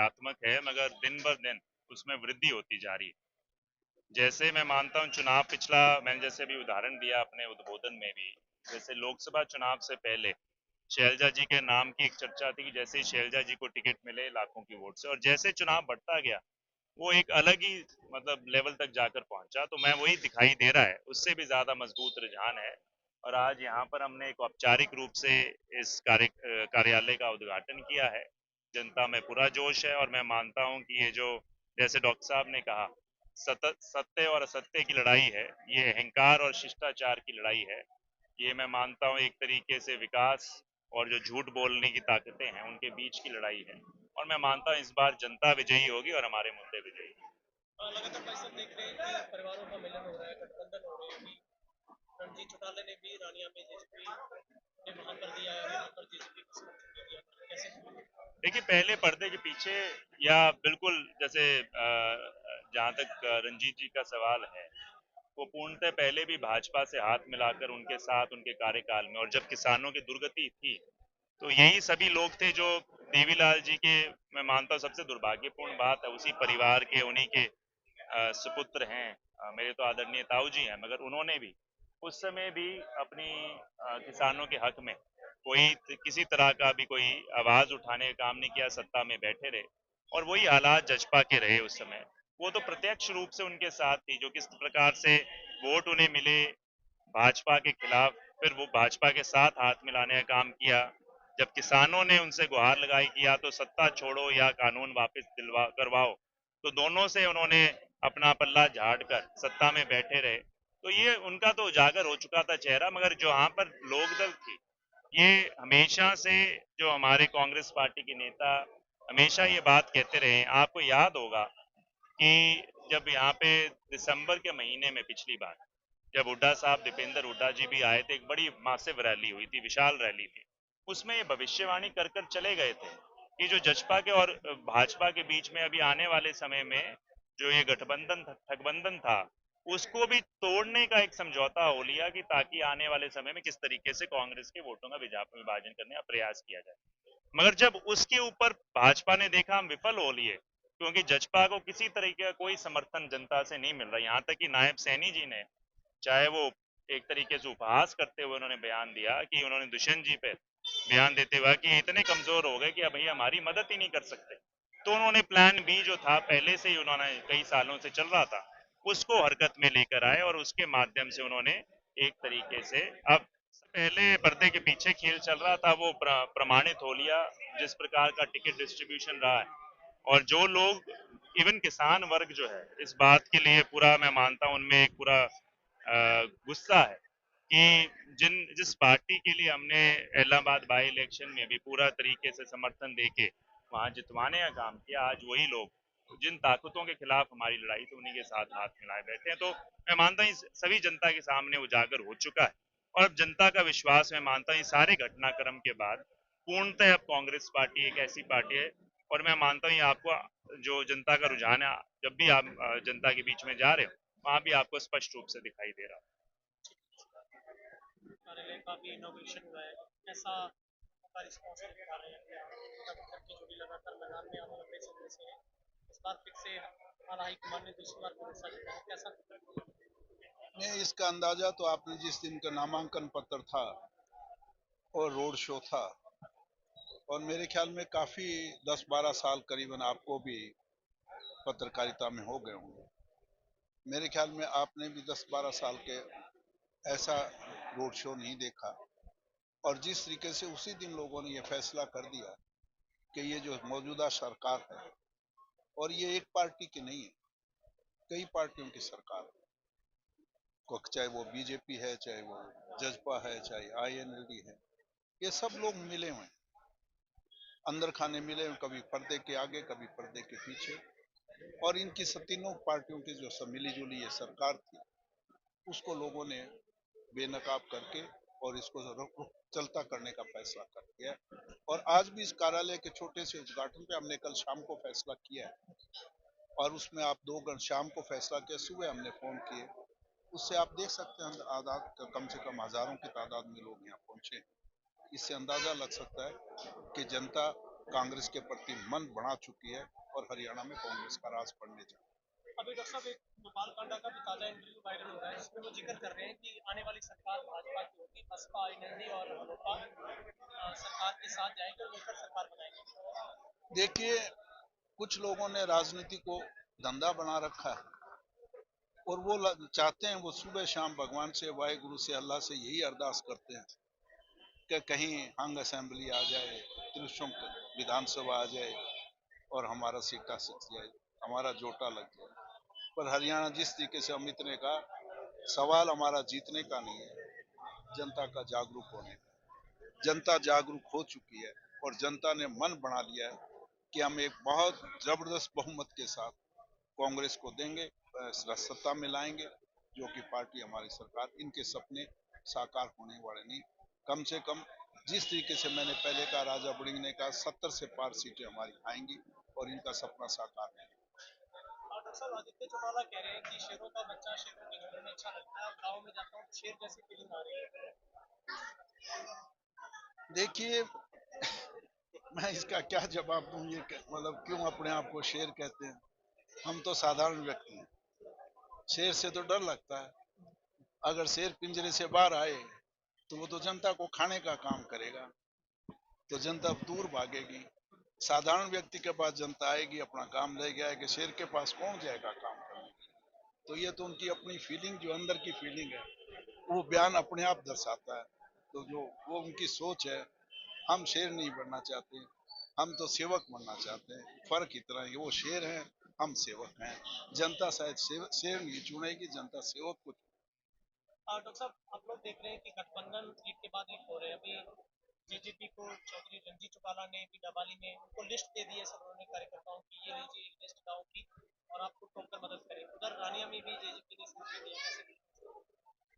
नकारात्मक है, मगर दिन ब दिन उसमें वृद्धि होती जा रही है। जैसे मैं मानता हूँ चुनाव पिछला, मैंने जैसे अभी उदाहरण दिया अपने उद्बोधन में भी, जैसे लोकसभा चुनाव से पहले शैलजा जी के नाम की एक चर्चा थी कि जैसे ही शैलजा जी को टिकट मिले लाखों की वोट से, और जैसे चुनाव बढ़ता गया वो एक अलग ही मतलब लेवल तक जाकर पहुंचा। तो मैं वही दिखाई दे रहा है, उससे भी ज्यादा मजबूत रुझान है। और आज यहाँ पर हमने एक औपचारिक रूप से इस कार्यालय का उद्घाटन किया है। जनता में पूरा जोश है, और मैं मानता हूँ कि ये जो, जैसे डॉक्टर साहब ने कहा, सत्य और असत्य की लड़ाई है, ये अहंकार और शिष्टाचार की लड़ाई है। ये मैं मानता हूँ एक तरीके से विकास और जो झूठ बोलने की ताकतें हैं उनके बीच की लड़ाई है। और मैं मानता हूँ इस बार जनता विजयी होगी और हमारे मुद्दे विजयी। लगातार भाई साहब देख रहे हैं कि परिवारों का मिलन हो रहा है, गठबंधन हो रहे हैं। अभी रणजीत चौटाला ने भी रानिया में जेजेपी ने वहां कर दिया है, यहाँ पर जेजेपी को समर्थन दे दिया। कैसे? देखिए, पहले पर्दे के पीछे, या बिल्कुल जैसे जहाँ तक रंजीत जी का सवाल है, वो पूर्णतः पहले भी भाजपा से हाथ मिलाकर उनके साथ उनके कार्यकाल में, और जब किसानों की दुर्गति थी तो यही सभी लोग थे जो देवीलाल जी के, मैं मानता हूँ सबसे दुर्भाग्यपूर्ण बात है, उसी परिवार के, उन्हीं के सुपुत्र हैं। मेरे तो आदरणीय ताऊ जी हैं, मगर उन्होंने भी उस समय भी अपनी किसानों के हक में कोई किसी तरह का भी कोई आवाज उठाने का काम नहीं किया, सत्ता में बैठे रहे। और वही हालात जजपा के रहे उस समय। वो तो प्रत्यक्ष रूप से उनके साथ थी, जो किस प्रकार से वोट उन्हें मिले भाजपा के खिलाफ, फिर वो भाजपा के साथ हाथ मिलाने का काम किया। जब किसानों ने उनसे गुहार लगाई कि या तो सत्ता छोड़ो या कानून वापस दिलवा करवाओ, तो दोनों से उन्होंने अपना पल्ला झाड़ कर सत्ता में बैठे रहे। तो ये उनका तो उजागर हो चुका था चेहरा। मगर जो यहाँ पर लोकदल थी, ये हमेशा से, जो हमारे कांग्रेस पार्टी के नेता हमेशा ये बात कहते रहे। आपको याद होगा कि जब यहाँ पे दिसंबर के महीने में पिछली बार जब हुड्डा साहब, दीपेंद्र हुड्डा जी भी आए थे, एक बड़ी मासिव रैली हुई थी, विशाल रैली थी। उसमें ये भविष्यवाणी कर कर चले गए थे कि जो जजपा के और भाजपा के बीच में अभी आने वाले समय में जो ये गठबंधन ठगबंधन था, उसको भी तोड़ने का एक समझौता हो लिया, कि ताकि आने वाले समय में किस तरीके से कांग्रेस के वोटों का विभाजन करने का प्रयास किया जाए। मगर जब उसके ऊपर भाजपा ने देखा हम विफल हो लिए, क्योंकि जजपा को किसी तरीके का कोई समर्थन जनता से नहीं मिल रहा। यहाँ तक कि नायब सैनी जी ने, चाहे वो एक तरीके से उपहास करते हुए उन्होंने बयान दिया कि उन्होंने दुष्यंत जी पे बयान देते हुए कि इतने कमजोर हो गए कि अब भैया हमारी मदद ही नहीं कर सकते। तो उन्होंने प्लान बी जो था पहले से ही उन्होंने कई सालों से चल रहा था, उसको हरकत में लेकर आए, और उसके माध्यम से उन्होंने एक तरीके से, अब पहले पर्दे के पीछे खेल चल रहा था वो प्रमाणित हो लिया, जिस प्रकार का टिकट डिस्ट्रीब्यूशन रहा है। और जो लोग, इवन किसान वर्ग जो है, इस बात के लिए पूरा, मैं मानता हूं उनमें एक पूरा गुस्सा है कि जिस पार्टी के लिए हमने इलाहाबाद बाई इलेक्शन में भी पूरा तरीके से समर्थन देके वहां जितवाने का काम किया, आज वही लोग जिन ताकतों के खिलाफ हमारी लड़ाई थी उन्हीं के साथ हाथ मिलाए बैठे हैं। तो मैं मानता हूँ सभी जनता के सामने उजागर हो चुका है। और अब जनता का विश्वास, मैं मानता हूँ सारे घटनाक्रम के बाद पूर्णतः अब कांग्रेस पार्टी एक ऐसी पार्टी है। और मैं मानता हूँ ये आपको, जो जनता का रुझान है, जब भी आप जनता के बीच में जा रहे हो वहां भी आपको स्पष्ट रूप से दिखाई दे रहा है। कार्यालय का भी इनॉग्रेशन हुआ है, ऐसा का रिस्पॉन्स मिल पा रहे हैं तब तक की जोड़ी लगातार मैदान में आने लंबे समय से है। इस बार फिर से आला हाईकमान ने दूसरी बार भरोसा जताया, कैसा? नहीं, इसका अंदाजा तो आपने जिस दिन का नामांकन पत्र था और रोड शो था, और मेरे ख्याल में काफी 10-12 साल करीबन आपको भी पत्रकारिता में हो गए होंगे। मेरे ख्याल में आपने भी 10-12 साल के ऐसा रोड शो नहीं देखा। और जिस तरीके से उसी दिन लोगों ने यह फैसला कर दिया कि ये जो मौजूदा सरकार है, और ये एक पार्टी की नहीं है, कई पार्टियों की सरकार है, चाहे वो बीजेपी है, चाहे वो जजपा है, चाहे आईएनएलडी है, ये सब लोग मिले हुए हैं, अंदर खाने मिले हुए, कभी पर्दे के आगे कभी पर्दे के पीछे। और इनकी तीनों पार्टियों की जो सब मिली जुली ये सरकार थी, उसको लोगों ने बेनकाब करके और इसको चलता करने का फैसला कर दिया है। और आज भी इस कार्यालय के छोटे से उद्घाटन पे हमने कल शाम को फैसला किया है, और उसमें आप 2 शाम को फैसला किया, सुबह हमने फोन किए, उससे आप देख सकते हैं आदाद कम से कम हजारों की तादाद में लोग यहाँ पहुंचे। इससे अंदाजा लग सकता है कि जनता कांग्रेस के प्रति मन बढ़ा चुकी है और हरियाणा में कांग्रेस का राज पड़ने जा रहा अभी डॉक्टर साहब एक गोपाल कांडा का भी ताजा इंटरव्यू वायरल हो रहा है जिसमें वो जिक्र कर रहे हैं कि आने वाली सरकार भाजपा की होगी, बसपा आईएनएलडी और लोपा सरकार के साथ जाएंगे और मिलकर सरकार बनाएंगे। है। देखिए, कुछ लोगों ने राजनीति को धंधा बना रखा है और वो चाहते हैं, वो सुबह शाम भगवान से, वाहेगुरु से, अल्लाह से यही अरदास करते हैं कि कहीं हंग असेंबली आ जाए, त्रिशंक विधानसभा आ जाए और हमारा सीटा सच जाए, हमारा जोटा लग जाए। पर हरियाणा जिस तरीके से अमित ने कहा, सवाल हमारा जीतने का नहीं है, जनता का जागरूक होने का। जनता जागरूक हो चुकी है और जनता ने मन बना लिया है कि हम एक बहुत जबरदस्त बहुमत के साथ कांग्रेस को देंगे, सत्ता में लाएंगे, जो कि पार्टी हमारी सरकार, इनके सपने साकार होने वाले नहीं। कम से कम जिस तरीके से मैंने पहले कहा, राजा बुड़िंग ने कहा, 70 से पार सीटें हमारी आएंगी और इनका सपना साकार है। डॉक्टर साहब आदित्य चौटाला कह रहे हैं कि शेरों का बच्चा शेरों के झुंड में अच्छा लगता है, और गाँव में जाता हूँ शेर जैसी फीलिंग आ रही है। देखिए, मैं इसका क्या जवाब दूं, ये मतलब क्यों अपने आप को शेर कहते हैं? हम तो साधारण व्यक्ति हैं। शेर से तो डर लगता है। अगर शेर पिंजरे से बाहर आए तो वो तो जनता को खाने का काम करेगा, तो जनता दूर भागेगी। साधारण व्यक्ति के पास जनता आएगी, अपना काम लेके आएगी, शेर के पास कौन जाएगा काम करने? तो ये तो उनकी अपनी फीलिंग, जो अंदर की फीलिंग है, वो बयान अपने आप दर्शाता है। तो जो वो उनकी सोच है, हम शेर नहीं बनना चाहते, हम तो सेवक बनना चाहते हैं। फर्क इतना है, वो शेर है, हम सेवक हैं। जनता शायद शेर नहीं चुनेगी, जनता सेवक को। डॉक्टर साहब आप लोग देख रहे हैं कि गठबंधन एक के बाद एक हो रहे हैं। अभी जेजेपी को चौधरी रणजीत चौटाला ने भी डबाली में उनको लिस्ट दे दी है सब उन्होंने कार्यकर्ताओं की, ये लीजिए लिस्ट गाँव की और आपको टोककर मदद करें। उधर रानिया में भी जेजेपी ने इसमें दिया, कैसे?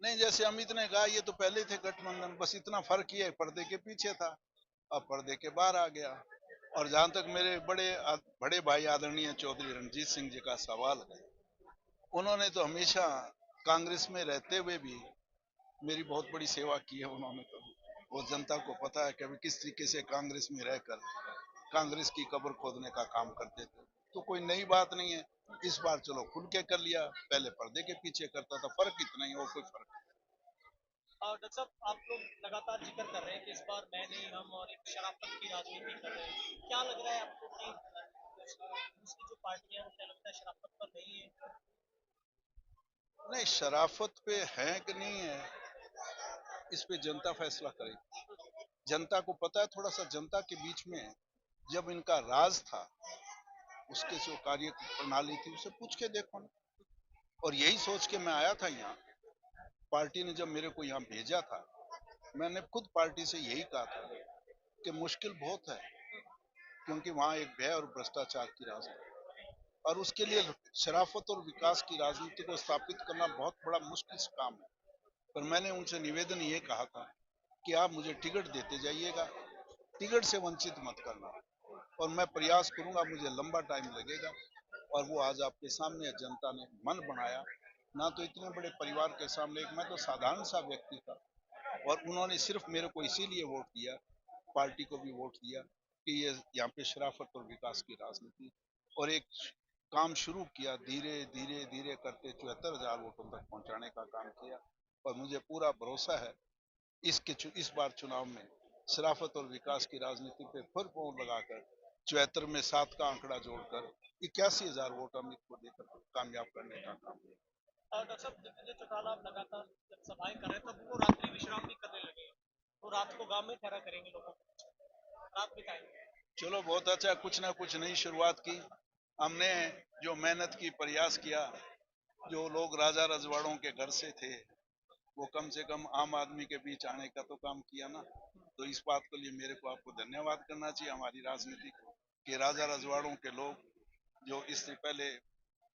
नहीं, जैसे अमित ने कहा, ये तो पहले थे गठबंधन, बस इतना फर्क ही है, पर्दे के पीछे था, अब पर्दे के बाहर आ गया। और जहां तक मेरे बड़े भाई आदरणीय चौधरी रणजीत सिंह जी का सवाल है, उन्होंने तो हमेशा कांग्रेस में रहते हुए भी मेरी बहुत बड़ी सेवा की है उन्होंने। तो वो जनता को पता है कि अभी किस तरीके से कांग्रेस में रहकर कांग्रेस की कब्र खोदने का काम करते थे। तो कोई नई बात नहीं है। इस बार चलो खुल के कर लिया, पहले पर्दे के पीछे करता था, फर्क इतना ही, और कोई फर्क नहीं। डॉक्टर साहब आप लोग लगातार जिक्र कर रहे हैं कि इस बार मैं नहीं हम और एक शराफत की राजनीति कर रहे हैं, क्या लग रहा है आपको कि दूसरी जो पार्टियां हैं क्या लगता है शराफत पर नहीं है? नहीं, शराफत पे है कि नहीं है, इस पे जनता फैसला करेगी। जनता को पता है, थोड़ा सा जनता के बीच में जब इनका राज था, उसके जो कार्य प्रणाली थी, उसे पूछ के देखो ना। और यही सोच के मैं आया था यहाँ। पार्टी ने जब मेरे को यहाँ भेजा था, मैंने खुद पार्टी से यही कहा था कि मुश्किल बहुत है, क्योंकि वहाँ एक भय और भ्रष्टाचार की राजनीति, और उसके लिए शराफत और विकास की राजनीति को स्थापित करना बहुत बड़ा मुश्किल काम है। पर मैंने उनसे निवेदन ये कहा था कि आप मुझे टिकट देते जाइएगा, टिकट से वंचित मत करना, और मैं प्रयास करूंगा, मुझे लंबा टाइम लगेगा। और वो आज आपके सामने जनता ने मन बनाया ना, तो इतने बड़े परिवार के सामने, एक मैं तो साधारण सा व्यक्ति था, और उन्होंने सिर्फ मेरे को इसीलिए वोट दिया, पार्टी को भी वोट दिया कि ये यहाँ पे शराफत और विकास की राजनीति, और एक काम शुरू किया, धीरे धीरे धीरे करके 74,000 वोटों तक पहुंचाने का काम किया। और मुझे पूरा भरोसा है इस बार चुनाव में शराफत और विकास की राजनीति पे फिर मोहर लगाकर 74 में 7 का आंकड़ा जोड़कर 81,000 वोट अमित को देकर कामयाब करने का काम किया। डॉक्टर साहब दिग्विजय चौटाला आप लगातार जब सभाएं कर रहे हैं तब वो रात्रि विश्राम भी करने लगे हैं, वो रात को गांव में ठहरा करेंगे, लोगों को रात बिताएंगे। चलो बहुत अच्छा, कुछ ना कुछ नई शुरुआत की हमने। जो मेहनत की, प्रयास किया, जो लोग राजा रजवाड़ों के घर से थे, वो कम से कम आम आदमी के बीच आने का तो काम किया ना। तो इस बात के लिए मेरे को आपको धन्यवाद करना चाहिए, हमारी राजनीति को, कि राजा रजवाड़ों के लोग जो इससे पहले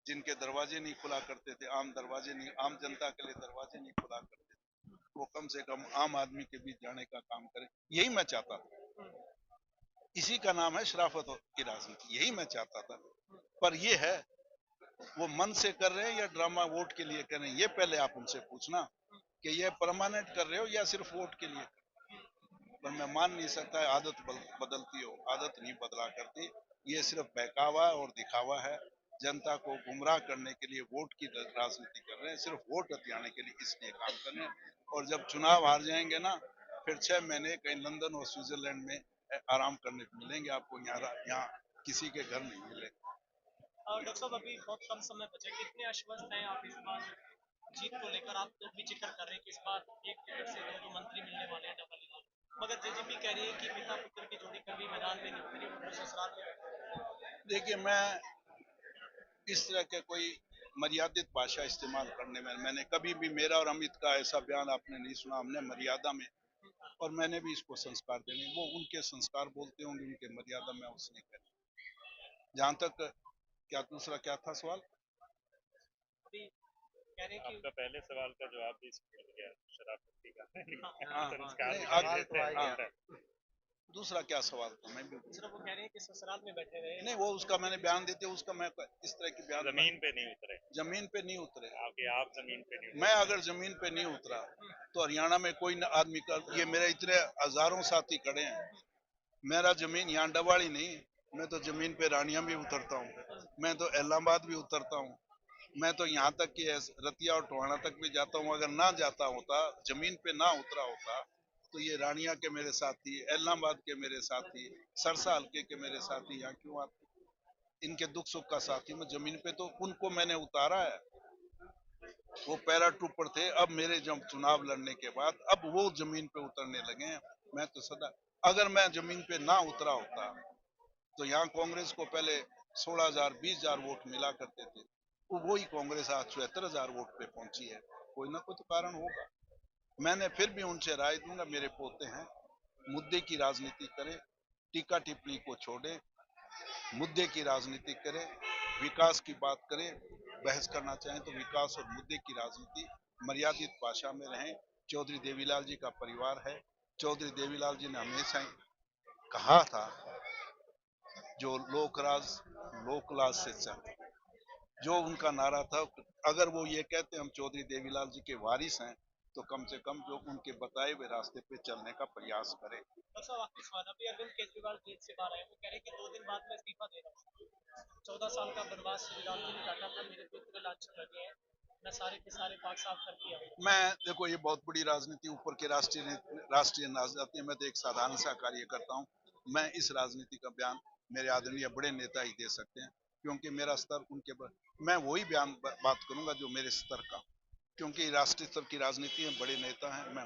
जिनके दरवाजे नहीं खुला करते थे, आम दरवाजे नहीं, आम जनता के लिए दरवाजे नहीं खुला करते थे, वो कम से कम आम आदमी के बीच जाने का काम करें, यही मैं चाहता था। इसी का नाम है शराफत की राजनीति, यही मैं चाहता था। पर ये है, वो मन से कर रहे हैं या ड्रामा वोट के लिए कर रहे हैं, ये पहले आप उनसे पूछना कि ये परमानेंट कर रहे हो या सिर्फ वोट के लिए। पर मैं मान नहीं सकता है आदत बदलती हो, आदत नहीं बदला करती। ये सिर्फ बहकावा और दिखावा है। जनता को गुमराह करने के लिए वोट की राजनीति कर रहे हैं, सिर्फ वोट हथियाने के लिए इसलिए काम कर रहे हैं। और जब चुनाव हार जाएंगे ना, फिर 6 महीने कहीं लंदन और स्विट्जरलैंड में आराम करने को मिलेंगे आपको। यहाँ किसी के घर नहीं मिलेंगे। और डॉक्टर साहब अभी बहुत कम समय बचा है, कितने आश्वस्त हैं आप इस बार जीत को लेकर? आप लोग भी जिक्र कर रहे हैं कि इस बार एक टिकट से दो मंत्री मिलने वाले हैं डबल इलेक्शन, मगर जेजेपी कह रही है कि पिता पुत्र की जोड़ी कभी मैदान में नहीं उतरी, वो तो ससुराल में बैठे। देखिए, मैं इस तरह के कोई मर्यादित भाषा इस्तेमाल करने में, मैंने कभी भी, मेरा और अमित का ऐसा बयान आपने नहीं सुना। हमने मर्यादा में, और मैंने भी इसको संस्कार देने, वो उनके संस्कार बोलते होंगे, उनके मर्यादा में उसने करी। जहां तक, क्या दूसरा क्या था सवाल? अभी कह रहे हैं कि आपका पहले सवाल का जवाब भी मिल गया, शराब पत्ती का हाँ, संस्कार नहीं, दिखाई आगे देते हैं। दूसरा क्या सवाल था? मैं भी, दूसरा वो कह रहे हैं कि ससुराल में बैठे रहे। नहीं, वो उसका मैंने बयान देते, उसका मैं इस तरह की बयान, जमीन पे नहीं उतरे, जमीन पे नहीं उतरे। आप जमीन पे नहीं मैं उतरे। अगर जमीन पे नहीं उतरा तो हरियाणा में कोई आदमी का, ये मेरे इतने हजारों साथी खड़े हैं, मेरा जमीन यहाँ डवाड़ी नहीं, मैं तो जमीन पे रानिया भी उतरता हूँ, मैं तो इलाहाबाद भी उतरता हूँ, मैं तो यहाँ तक कि रतिया और टोहाना तक भी जाता हूँ। अगर ना जाता होता, जमीन पे ना उतरा होता, तो ये रानिया के मेरे साथी, इलाहाबाद के मेरे साथी, सरसा हल्के के मेरे साथी यहाँ क्यों आते? इनके दुख सुख का साथी मैं जमीन पे, तो उनको मैंने उतारा है। वो पैरा ट्रूपर थे, अब मेरे जब चुनाव लड़ने के बाद अब वो जमीन पे उतरने लगे हैं। मैं तो सदा, अगर मैं जमीन पे ना उतरा होता तो यहाँ कांग्रेस को पहले 16,000 20,000 वोट मिला करते थे, वो वही कांग्रेस आज 74,000 वोट पे पहुंची है। कोई ना कोई तो कारण होगा। मैंने फिर भी उनसे राय दूंगा, मेरे पोते हैं, मुद्दे की राजनीति करें, टीका टिप्पणी को छोड़े, मुद्दे की राजनीति करें, विकास की बात करें। बहस करना चाहें तो विकास और मुद्दे की राजनीति, मर्यादित भाषा में रहें। चौधरी देवीलाल जी का परिवार है। चौधरी देवीलाल जी ने हमेशा कहा था, जो लोकराज लोकलाज से चले, जो उनका नारा था। अगर वो ये कहते हम चौधरी देवीलाल जी के वारिस हैं, तो कम से कम जो उनके बताए हुए रास्ते पे चलने का प्रयास करें। अच्छा, आखिरी सवाल, अभी अरविंद केजरीवाल जेल से बाहर आए, वो कह रहे हैं कि 2 दिन बाद मैं इस्तीफा दे रहा हूँ। 14 साल का बनवास श्री राम जी ने काटा था, मेरे पितृ लांछन लगे हैं, मैं सारे के सारे पाक साफ करके आऊंगा। मैं, देखो, ये बहुत बड़ी राजनीति, ऊपर के राष्ट्रीय राजनीति, मैं तो एक साधारण सा कार्य करता हूँ। मैं इस राजनीति का बयान मेरे आदरणीय बड़े नेता ही दे सकते हैं, क्योंकि मेरा स्तर उनके, मैं वही बयान बात करूंगा जो मेरे स्तर का, क्योंकि राष्ट्रीय स्तर की राजनीति है, बड़े नेता हैं। मैं,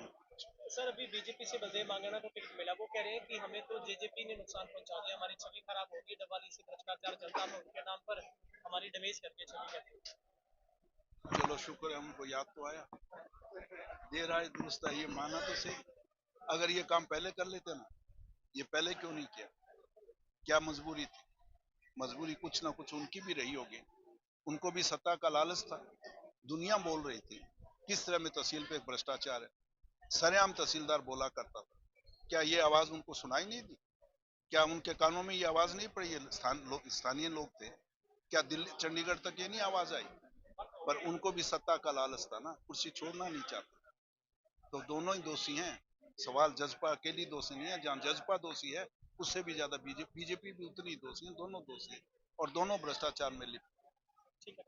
सर अभी बीजेपी से बलदेव मांगाना को टिकट मिला, वो कह रहे हैं कि हमें तो जेजेपी ने नुकसान पहुंचा दिया, हमारी छवि खराब होगी, डबवाली से भ्रष्टाचार चलता है, उनके नाम पर हमारी डैमेज करके छवि करके। चलो शुक्र है उनको याद तो आया, देर आए दुरुस्त है, ये माना तो सही। अगर ये काम पहले कर लेते ना, ये पहले क्यों नहीं किया? क्या मजबूरी थी? मजबूरी कुछ ना कुछ उनकी भी रही होगी। उनको भी सत्ता का लालच था। दुनिया बोल रही थी किस तरह में तहसील पे भ्रष्टाचार है, सरेआम तहसीलदार बोला करता था। क्या ये आवाज उनको सुनाई नहीं दी? क्या उनके कानों में ये आवाज नहीं पड़ी? ये स्थानीय लोग थे, क्या दिल्ली चंडीगढ़ तक ये नहीं आवाज आई? पर उनको भी सत्ता का लालच था ना, कुर्सी छोड़ना नहीं चाहता। तो दोनों ही दोषी हैं। सवाल जजपा अकेली दोषी नहीं है, जहाँ जजपा दोषी है उससे भी ज्यादा बीजेपी भी उतनी ही दोषी है। दोनों दोषी है और दोनों भ्रष्टाचार में लिप्त। ठीक है।